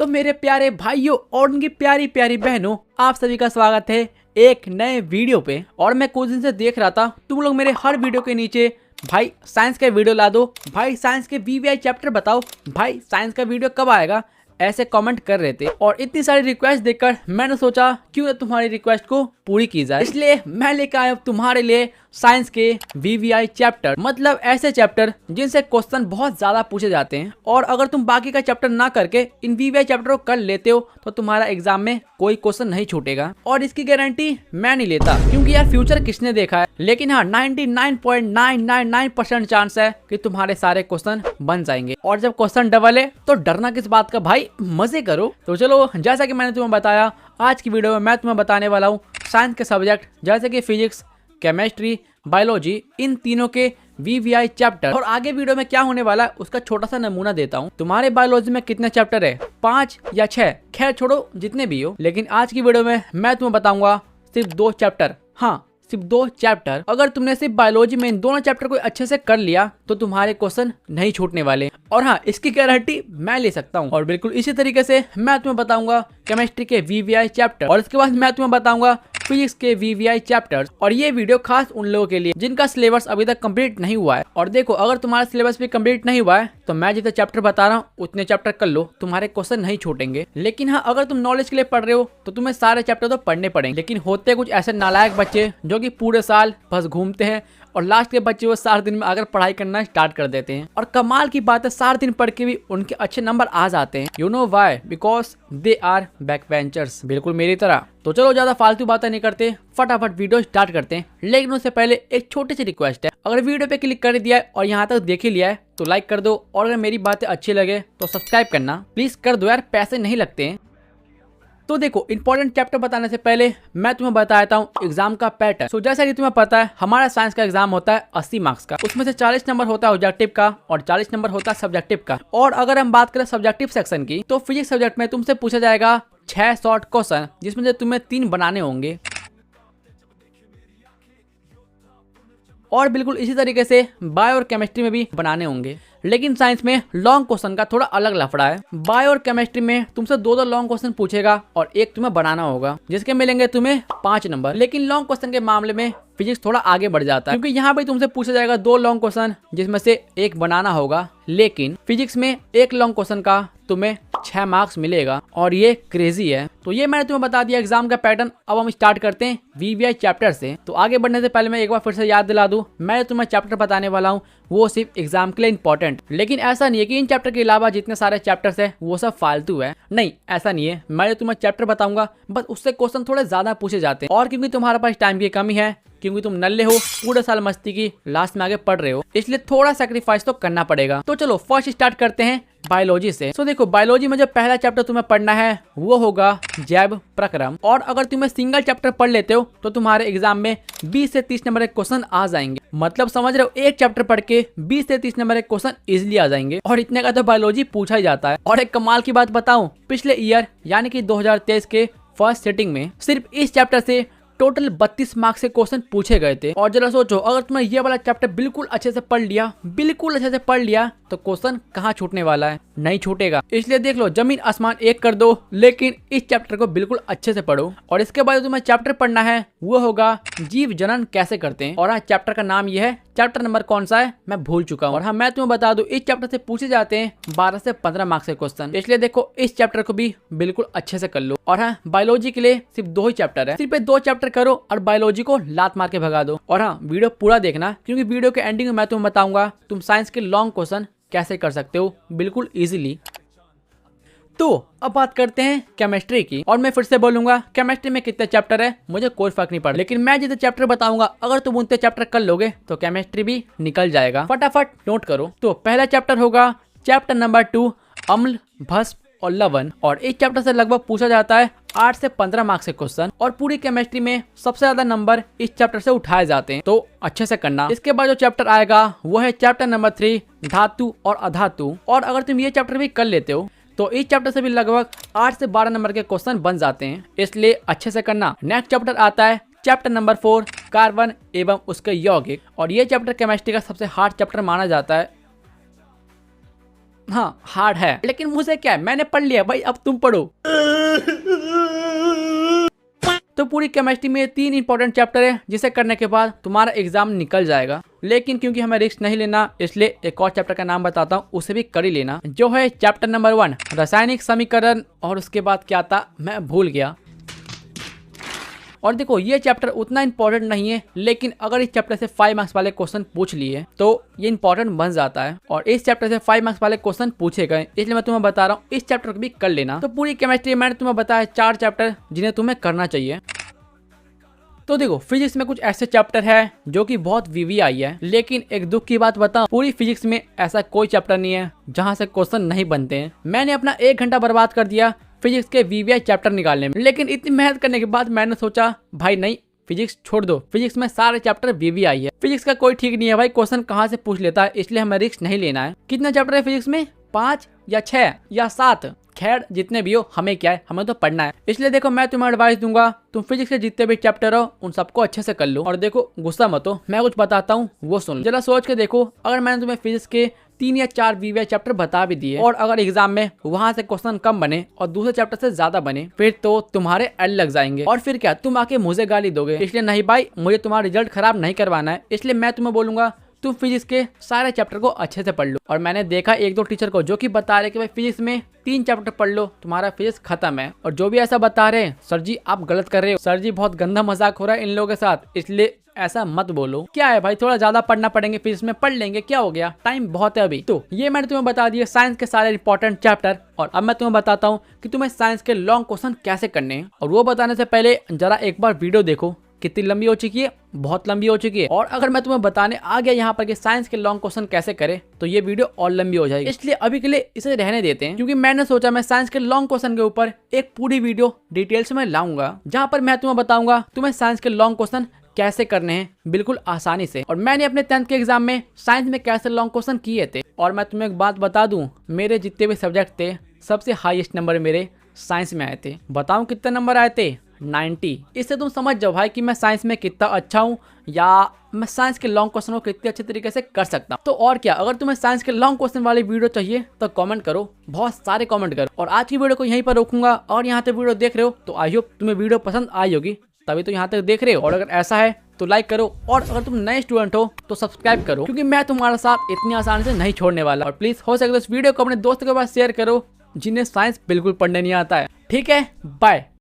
तो मेरे प्यारे भाइयों और उनकी प्यारी प्यारी बहनों, आप सभी का स्वागत है एक नए वीडियो पे। और मैं कुछ दिन से देख रहा था तुम लोग मेरे हर वीडियो के नीचे भाई साइंस का वीडियो ला दो, भाई साइंस के वीवीआई चैप्टर बताओ, भाई साइंस का वीडियो कब आएगा, ऐसे कमेंट कर रहे थे। और इतनी सारी रिक्वेस्ट देखकर मैंने सोचा क्यों ना तुम्हारी रिक्वेस्ट को पूरी की जाए। इसलिए मैं लेकर आया तुम्हारे लिए साइंस के वीवीआई चैप्टर, मतलब ऐसे चैप्टर जिनसे क्वेश्चन बहुत ज्यादा पूछे जाते हैं। और अगर तुम बाकी का चैप्टर ना करके इन वीवीआई चैप्टर को कर लेते हो तो तुम्हारा एग्जाम में कोई क्वेश्चन नहीं छूटेगा। और इसकी गारंटी मैं नहीं लेता, क्योंकि यार फ्यूचर किसने देखा है। लेकिन हाँ 99.999% चांस है कि तुम्हारे सारे क्वेश्चन बन जाएंगे। और जब क्वेश्चन डबल है तो डरना किस बात का भाई, मजे करो। तो चलो, जैसा कि मैंने तुम्हें बताया, आज की वीडियो में मैं तुम्हें बताने वाला हूँ साइंस के सब्जेक्ट जैसे कि फिजिक्स, केमिस्ट्री, बायोलॉजी, इन तीनों के वीवीआई चैप्टर। और आगे वीडियो में क्या होने वाला है उसका छोटा सा नमूना देता हूँ। तुम्हारे बायोलॉजी में कितने चैप्टर है, 5 या 6, खैर छोड़ो जितने भी हो। लेकिन आज की वीडियो में मैं तुम्हें बताऊंगा सिर्फ 2 चैप्टर, हाँ सिर्फ 2 चैप्टर। अगर तुमने सिर्फ बायोलॉजी में इन दोनों चैप्टर को अच्छे से कर लिया तो तुम्हारे क्वेश्चन नहीं छूटने वाले। और हाँ, इसकी गारंटी मैं ले सकता हूँ। और बिल्कुल इसी तरीके से मैं तुम्हें बताऊंगा केमिस्ट्री के वीवीआई चैप्टर, और इसके बाद मैं तुम्हें बताऊंगा फिजिक्स के वीवीआई चैप्टर्स। और ये वीडियो खास उन लोगों के लिए जिनका सिलेबस अभी तक कंप्लीट नहीं हुआ है। और देखो, अगर तुम्हारा सिलेबस भी कंप्लीट नहीं हुआ है तो मैं जितने चैप्टर बता रहा हूँ उतने चैप्टर कर लो, तुम्हारे क्वेश्चन नहीं छूटेंगे। लेकिन हाँ, अगर तुम नॉलेज के लिए पढ़ रहे हो तो तुम्हें सारे चैप्टर तो पढ़ने पड़ेंगे। लेकिन होते कुछ ऐसे नालायक बच्चे जो कि पूरे साल बस घूमते हैं, और लास्ट के बच्चे वो 4 दिन में अगर पढ़ाई करना स्टार्ट कर देते हैं। और कमाल की बात है, 4 दिन पढ़ के भी उनके अच्छे नंबर आ जाते हैं। You know why? Because they are back benchers, बिल्कुल मेरी तरह। तो चलो ज्यादा फालतू बातें नहीं करते, फटाफट वीडियो स्टार्ट करते हैं। लेकिन उससे पहले एक छोटी सी रिक्वेस्ट है, अगर वीडियो पे क्लिक कर दिया है और यहाँ तक देख ही लिया है तो लाइक कर दो, और अगर मेरी बातें अच्छी लगे तो सब्सक्राइब करना प्लीज कर दो यार, पैसे नहीं लगते हैं। तो देखो, इंपॉर्टेंट चैप्टर बताने से पहले मैं तुम्हें बताता हूँ एग्जाम का पैटर्न। सो जैसा कि तुम्हें पता है, हमारा साइंस का एग्जाम होता है 80 मार्क्स का। उसमें से 40 नंबर होता है ऑब्जेक्टिव का और 40 नंबर होता है सब्जेक्टिव का। और अगर हम बात करें सब्जेक्टिव सेक्शन की, तो फिजिक्स सब्जेक्ट में तुमसे पूछा जाएगा 6 शॉर्ट क्वेश्चन, जिसमें से तुम्हें 3 बनाने होंगे। और बिल्कुल इसी तरीके से बायो और केमिस्ट्री में भी बनाने होंगे। लेकिन साइंस में लॉन्ग क्वेश्चन का थोड़ा अलग लफड़ा है। बायो और केमिस्ट्री में तुमसे 2 लॉन्ग क्वेश्चन पूछेगा और एक तुम्हें बनाना होगा, जिसके मिलेंगे तुम्हें 5 नंबर। लेकिन लॉन्ग क्वेश्चन के मामले में फिजिक्स थोड़ा आगे बढ़ जाता है, क्योंकि यहाँ पे तुमसे पूछा जाएगा 2 लॉन्ग क्वेश्चन जिसमें से एक बनाना होगा। लेकिन फिजिक्स में एक लॉन्ग क्वेश्चन का तुम्हें 6 मार्क्स मिलेगा, और ये क्रेजी है। तो ये मैंने तुम्हें बता दिया एग्जाम का पैटर्न। अब हम स्टार्ट करते हैं वीवीआई चैप्टर से। तो आगे बढ़ने से पहले मैं एक बार फिर से याद दिला दूं, मैं तुम्हें चैप्टर बताने वाला हूँ वो सिर्फ एग्जाम के लिए इंपॉर्टेंट। लेकिन ऐसा नहीं है कि इन चैप्टर के अलावा जितने सारे चैप्टर्स है वो सब फालतू है, नहीं ऐसा नहीं है। मैं तुम्हें चैप्टर बताऊंगा, बस उससे क्वेश्चन थोड़े ज्यादा पूछे जाते हैं। और क्योंकि तुम्हारे पास टाइम की कमी है, क्योंकि तुम नल्ले हो, पूरे साल मस्ती की लास्ट में आगे पढ़ रहे हो, इसलिए थोड़ा सैक्रिफाइस तो करना पड़ेगा। तो चलो फर्स्ट स्टार्ट करते हैं बायोलॉजी से। तो देखो, बायोलॉजी में जो पहला चैप्टर तुम्हें पढ़ना है वो होगा जैव प्रक्रम। और अगर तुम्हें सिंगल चैप्टर पढ़ लेते हो तो तुम्हारे एग्जाम में 20 से 30 नंबर के क्वेश्चन आ जाएंगे। मतलब समझ रहे हो, एक चैप्टर पढ़ के 20 से 30 नंबर के क्वेश्चन इजिली आ जाएंगे। और इतने का तो बायोलॉजी पूछा ही जाता है। और एक कमाल की बात बताऊं, पिछले ईयर यानी कि 2023 के फर्स्ट सिटिंग में सिर्फ इस चैप्टर से टोटल 32 मार्क्स के क्वेश्चन पूछे गए थे। और जरा सोचो, अगर तुमने ये वाला चैप्टर बिल्कुल अच्छे से पढ़ लिया, बिल्कुल अच्छे से पढ़ लिया, तो क्वेश्चन कहाँ छूटने वाला है, नहीं छूटेगा। इसलिए देख लो, जमीन आसमान एक कर दो, लेकिन इस चैप्टर को बिल्कुल अच्छे से पढ़ो। और इसके बाद तुम्हें चैप्टर पढ़ना है वो होगा जीव जनन कैसे करते हैं। और हाँ, चैप्टर का नाम ये है, चैप्टर नंबर कौन सा है मैं भूल चुका हूँ। और हाँ, मैं तुम्हें बता दूं, इस चैप्टर से पूछे जाते हैं 12 से 15 मार्क्स के क्वेश्चन। इसलिए देखो, इस चैप्टर को भी बिल्कुल अच्छे से कर लो। और हाँ, बायोलॉजी के लिए सिर्फ 2 ही चैप्टर है, सिर्फ 2 चैप्टर करो और बायोलॉजी को लात मार के भगा दो। और हाँ, वीडियो पूरा देखना, क्योंकि वीडियो के एंडिंग में मैं तुम्हें बताऊंगा तुम साइंस के लॉन्ग क्वेश्चन कैसे कर सकते हो बिल्कुल इजीली। तो अब बात करते हैं केमिस्ट्री की। और मैं फिर से बोलूंगा, केमिस्ट्री में कितने चैप्टर है मुझे कोई फर्क नहीं पड़ता, लेकिन मैं जितने चैप्टर बताऊंगा अगर तुम उतने चैप्टर कर लोगे तो केमिस्ट्री भी निकल जाएगा। फटाफट नोट करो। तो पहला चैप्टर होगा चैप्टर नंबर 2, अम्ल, भस्म और लवण। और इस चैप्टर से लगभग पूछा जाता है 8 से 15 मार्क्स के क्वेश्चन। और पूरी केमिस्ट्री में सबसे ज्यादा नंबर इस चैप्टर से उठाए जाते हैं, तो अच्छे से करना। इसके बाद जो चैप्टर आएगा वो है चैप्टर नंबर 3, धातु और अधातु। और अगर तुम ये चैप्टर भी कर लेते हो तो इस चैप्टर से भी लगभग 8 से 12 नंबर के क्वेश्चन बन जाते हैं, इसलिए अच्छे से करना। नेक्स्ट चैप्टर आता है चैप्टर नंबर 4, कार्बन एवं उसके यौगिक। और ये चैप्टर केमिस्ट्री का सबसे हार्ड चैप्टर माना जाता है। हाँ हार्ड है, लेकिन मुझे क्या है, मैंने पढ़ लिया भाई, अब तुम पढ़ो। तो पूरी केमिस्ट्री में 3 इंपॉर्टेंट चैप्टर है जिसे करने के बाद तुम्हारा एग्जाम निकल जाएगा। लेकिन क्योंकि हमें रिस्क नहीं लेना, इसलिए एक और चैप्टर का नाम बताता हूँ, उसे भी कर ही लेना, जो है चैप्टर नंबर 1 रासायनिक समीकरण। और उसके बाद क्या था मैं भूल गया। और देखो ये चैप्टर उतना इंपॉर्टेंट नहीं है, लेकिन अगर इस चैप्टर से 5 मार्क्स वाले क्वेश्चन पूछ लिए तो ये इंपॉर्टेंट बन जाता है। और इस चैप्टर से 5 मार्क्स वाले क्वेश्चन पूछे गए, इसलिए मैं तुम्हें बता रहा हूँ इस चैप्टर को भी कर लेना। तो पूरी केमिस्ट्री मैंने तुम्हें बताया 4 चैप्टर जिन्हें तुम्हें करना चाहिए। तो देखो फिजिक्स में कुछ ऐसे चैप्टर है जो कि बहुत वीवीआई है, लेकिन एक दुख की बात बताऊं, पूरी फिजिक्स में ऐसा कोई चैप्टर नहीं है जहां से क्वेश्चन नहीं बनते हैं। मैंने अपना 1 घंटा बर्बाद कर दिया फिजिक्स के वीवीआई चैप्टर निकालने में, लेकिन इतनी मेहनत करने के बाद मैंने सोचा भाई नहीं, फिजिक्स छोड़ दो, फिजिक्स में सारे चैप्टर वीवीआई है। फिजिक्स का कोई ठीक नहीं है भाई, क्वेश्चन कहाँ से पूछ लेता है, इसलिए हमें रिस्क नहीं लेना है। कितना चैप्टर है फिजिक्स में, 5 या 6 या 7, खैर जितने भी हो, हमें क्या है, हमें तो पढ़ना है। इसलिए देखो मैं तुम्हें एडवाइस दूंगा, तुम फिजिक्स के जितने भी चैप्टर हो उन सबको अच्छे से कर लो। और देखो गुस्सा मत हो, मैं कुछ बताता हूँ वो सुन लो। जरा सोच के देखो, अगर मैंने तुम्हें फिजिक्स के 3 या 4 वीवीआई चैप्टर बता भी दिए और अगर एग्जाम में वहां से क्वेश्चन कम बने और दूसरे चैप्टर से ज्यादा बने, फिर तो तुम्हारे एल लग जाएंगे और फिर क्या तुम आके मुझे गाली दोगे। इसलिए नहीं भाई, मुझे तुम्हारा रिजल्ट खराब नहीं करवाना है, इसलिए मैं तुम्हें बोलूंगा तुम फिजिक्स के सारे चैप्टर को अच्छे से पढ़ लो। और मैंने देखा 1-2 टीचर को जो कि बता रहे कि भाई फिजिक्स में 3 चैप्टर पढ़ लो, तुम्हारा फिजिक्स खत्म है। और जो भी ऐसा बता रहे हैं, सर जी आप गलत कर रहे हो, सर जी बहुत गंदा मजाक हो रहा है इन लोगों के साथ, इसलिए ऐसा मत बोलो। क्या है भाई, थोड़ा ज्यादा पढ़ना पड़ेंगे, फिजिक्स में पढ़ लेंगे, क्या हो गया, टाइम बहुत है अभी। तो ये मैंने तुम्हें बता दिया साइंस के सारे इंपॉर्टेंट चैप्टर। और अब मैं तुम्हें बताता हूँ कि तुम्हें साइंस के लॉन्ग क्वेश्चन कैसे करने हैं। और वो बताने से पहले जरा एक बार वीडियो देखो, कितनी लंबी हो चुकी है, बहुत लंबी हो चुकी है। और अगर मैं तुम्हें बताने आ गया यहाँ पर कि साइंस के लॉन्ग क्वेश्चन कैसे करें, तो ये वीडियो और लंबी हो जाएगी, इसलिए अभी के लिए इसे रहने देते हैं। क्योंकि मैंने सोचा मैं साइंस के लॉन्ग क्वेश्चन के ऊपर एक पूरी वीडियो डिटेल्स में लाऊंगा, जहाँ पर मैं तुम्हें बताऊंगा तुम्हें साइंस के लॉन्ग क्वेश्चन कैसे करने हैं बिल्कुल आसानी से। और मैंने अपने 10th के एग्जाम में साइंस में कैसे लॉन्ग क्वेश्चन किए थे। और मैं तुम्हें एक बात बता दूं, मेरे जितने भी सब्जेक्ट थे सबसे हाईएस्ट नंबर मेरे साइंस में आए थे। बताऊं कितने नंबर आए थे, 90। इससे तुम समझ जाओ भाई कि मैं साइंस में कितना अच्छा हूँ, या मैं साइंस के लॉन्ग क्वेश्चन को कितने अच्छे तरीके से कर सकता हूँ। तो और क्या, अगर तुम्हें साइंस के लॉन्ग क्वेश्चन वाली वीडियो चाहिए तो कमेंट करो, बहुत सारे कमेंट करो। और आज की वीडियो को यहीं पर रोकूंगा। और यहाँ तक वीडियो देख रहे हो तो आई होप तुम्हें वीडियो पसंद आई होगी, तभी तो यहाँ तक देख रहे हो। और अगर ऐसा है तो लाइक करो, और अगर तुम नए स्टूडेंट हो तो सब्सक्राइब करो, क्योंकि मैं तुम्हारा साथ इतनी आसानी से नहीं छोड़ने वाला। और प्लीज हो सके तो इस वीडियो को अपने दोस्तों के पास शेयर करो जिन्हें साइंस बिल्कुल पढ़ने नहीं आता है। ठीक है, बाय।